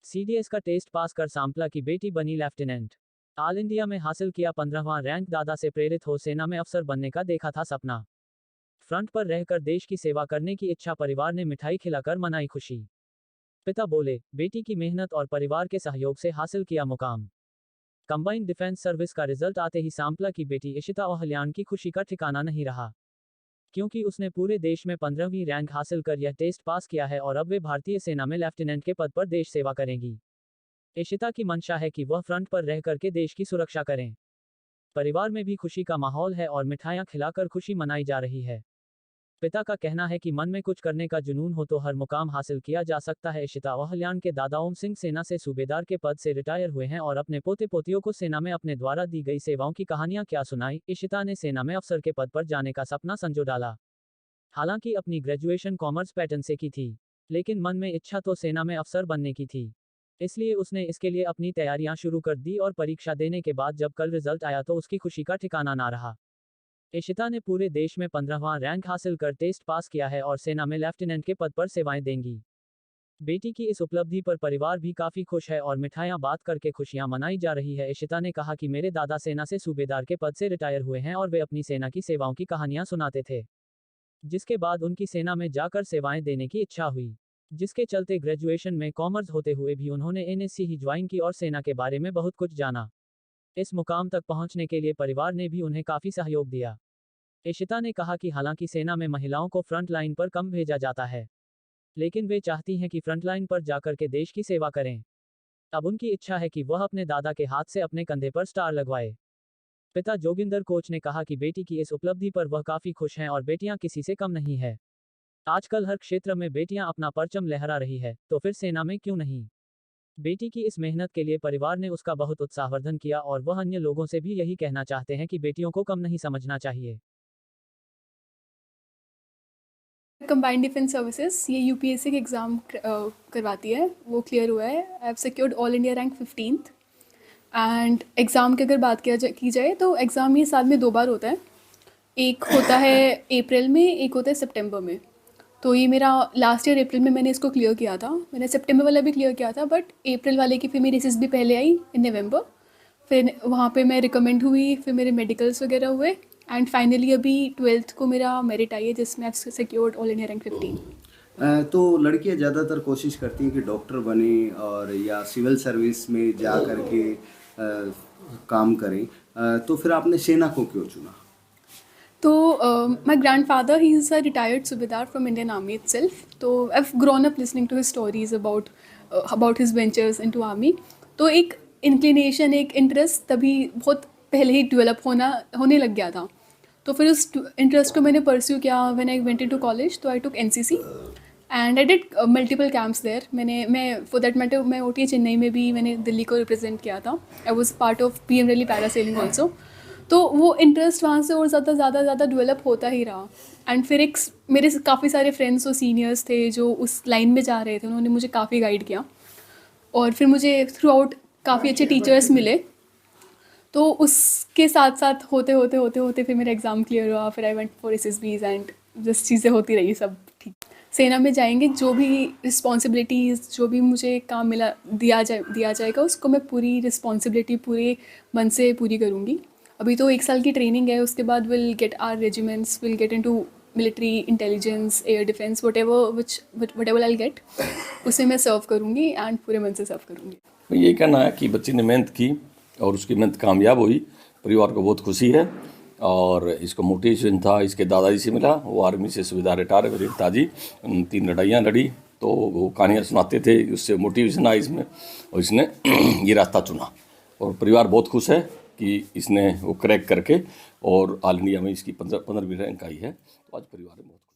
CDS का test pass कर सांपला की बेटी बनी लेफ्टिनेंट। ऑल इंडिया में हासिल किया 15वां रैंक। दादा से प्रेरित हो सेना में अफसर बनने का देखा था सपना। फ्रंट पर रहकर देश की सेवा करने की इच्छा। परिवार ने मिठाई खिलाकर मनाई खुशी। पिता बोले, बेटी की मेहनत और परिवार के सहयोग से हासिल किया मुकाम। कंबाइंड डिफेंस सर्विस का रिजल्ट आते ही सांपला की बेटी इशिता ओहलियान की खुशी का ठिकाना नहीं रहा, क्योंकि उसने पूरे देश में 15वीं रैंक हासिल कर यह टेस्ट पास किया है और अब वे भारतीय सेना में लेफ्टिनेंट के पद पर देश सेवा करेंगी। इशिता की मंशा है कि वह फ्रंट पर रह करके देश की सुरक्षा करें। परिवार में भी खुशी का माहौल है और मिठाइयां खिलाकर खुशी मनाई जा रही है। पिता का कहना है कि मन में कुछ करने का जुनून हो तो हर मुकाम हासिल किया जा सकता है। इशिता ओहलियान के दादा ओम सिंह सेना से सूबेदार के पद से रिटायर हुए हैं और अपने पोते पोतियों को सेना में अपने द्वारा दी गई सेवाओं की कहानियां क्या सुनाई। इशिता ने सेना में अफसर के पद पर जाने का सपना संजो डाला। हालांकि अपनी ग्रेजुएशन कॉमर्स पैटर्न से की थी, लेकिन मन में इच्छा तो सेना में अफसर बनने की थी। इसलिए उसने इसके लिए अपनी तैयारियां शुरू कर दी और परीक्षा देने के बाद जब कल रिजल्ट आया तो उसकी खुशी का ठिकाना ना रहा। इशिता ने पूरे देश में 15वां रैंक हासिल कर टेस्ट पास किया है और सेना में लेफ्टिनेंट के पद पर सेवाएं देंगी। बेटी की इस उपलब्धि पर परिवार भी काफी खुश है और मिठाइयां बांट करके खुशियां मनाई जा रही है। इशिता ने कहा कि मेरे दादा सेना से सूबेदार के पद से रिटायर हुए हैं और वे अपनी सेना की सेवाओं की कहानियां सुनाते थे, जिसके बाद उनकी सेना में जाकर सेवाएं देने की इच्छा हुई, जिसके चलते ग्रेजुएशन में कॉमर्स होते हुए भी उन्होंने एनएससी ही ज्वाइन की और सेना के बारे में बहुत कुछ जाना। इस मुकाम तक पहुंचने के लिए परिवार ने भी उन्हें काफी सहयोग दिया। इशिता ने कहा कि हालांकि सेना में महिलाओं को फ्रंट लाइन पर कम भेजा जाता है, लेकिन वे चाहती हैं कि फ्रंट लाइन पर जाकर के देश की सेवा करें। अब उनकी इच्छा है कि वह अपने दादा के हाथ से अपने कंधे पर स्टार लगवाए। पिता जोगिंदर कोच ने कहा कि बेटी की इस उपलब्धि पर वह काफी खुश हैं और बेटियां किसी से कम नहीं है। आजकल हर क्षेत्र में बेटियां अपना परचम लहरा रही है, तो फिर सेना में क्यों नहीं। बेटी की इस मेहनत के लिए परिवार ने उसका बहुत उत्साहवर्धन किया और वह अन्य लोगों से भी यही कहना चाहते हैं कि बेटियों को कम नहीं समझना चाहिए। कंबाइंड डिफेंस सर्विसेज ये यूपीएससी के एग्ज़ाम करवाती है, वो क्लियर हुआ है। I have secured all India rank 15th। And exam की अगर बात की जाए तो एग्ज़ाम ये साल में 2 बार होता है। एक होता है अप्रैल में, एक होता है सितंबर में। तो ये मेरा लास्ट ईयर अप्रैल में मैंने इसको क्लियर किया था। मैंने सितंबर वाला भी क्लियर किया था, बट अप्रैल वाले की फिर मेरी एसएसबी पहले आई इन नवंबर। फिर वहाँ पे मैं रिकमेंड हुई, फिर मेरे मेडिकल्स वगैरह हुए एंड फाइनली अभी 12th को मेरा मेरिट आई है जिसमें आई सिक्योर्ड ऑल इंडिया रैंक 15। तो लड़कियां ज़्यादातर कोशिश करती हैं कि डॉक्टर बने और या सिविल सर्विस में जा कर के काम करें, तो फिर आपने सेना को क्यों चुना? तो my grandfather he is a retired subedar from Indian army itself. तो I have grown up listening to his stories about his ventures into army. तो एक इंक्लिनेशन, एक इंटरेस्ट तभी बहुत पहले ही डेवलप होने लग गया था। तो फिर उस इंटरेस्ट को मैंने परस्यू किया। When I went into college तो I took NCC and I did multiple camps there. मैं फॉर दैट मैटर मैं ओटी चेन्नई में भी मैंने दिल्ली को रिप्रेजेंट किया था। I was part of PM rally parasailing also. तो वो इंटरेस्ट वहाँ से और ज़्यादा डेवलप होता ही रहा। एंड फिर एक मेरे काफ़ी सारे फ्रेंड्स और सीनियर्स थे जो उस लाइन में जा रहे थे, उन्होंने मुझे काफ़ी गाइड किया और फिर मुझे थ्रू आउट काफ़ी अच्छे टीचर्स मिले। तो उसके साथ साथ होते फिर मेरा एग्ज़ाम क्लियर हुआ। फिर I went for SSBs and just चीज़ें होती रही, सब ठीक। सेना में जाएंगे, जो भी रिस्पॉन्सिबिलिटीज़, जो भी मुझे काम दिया जाएगा उसको मैं पूरी रिस्पॉन्सिबिलिटी पूरे मन से पूरी करूँगी। अभी तो 1 साल की ट्रेनिंग है, उसके बाद will get our regiments, will get into military, intelligence, air defence, whatever I get, उससे मैं सर्व करूँगी एंड पूरे मन से सर्व करूँगी। यही कहना है कि बच्ची ने मेहनत की और उसकी मेहनत कामयाब हुई। परिवार को बहुत खुशी है और इसको मोटिवेशन था इसके दादाजी से मिला। वो आर्मी से सूबेदार रिटायर मेरे पिताजी, 3 लड़ाइयाँ लड़ी तो वो कहानियाँ सुनाते थे, उससे मोटिवेशन आया इसमें और इसने ये रास्ता चुना। और परिवार बहुत खुश है कि इसने वो क्रैक करके और ऑल इंडिया में इसकी 15वीं रैंक आई है। तो आज परिवार में बहुत खुश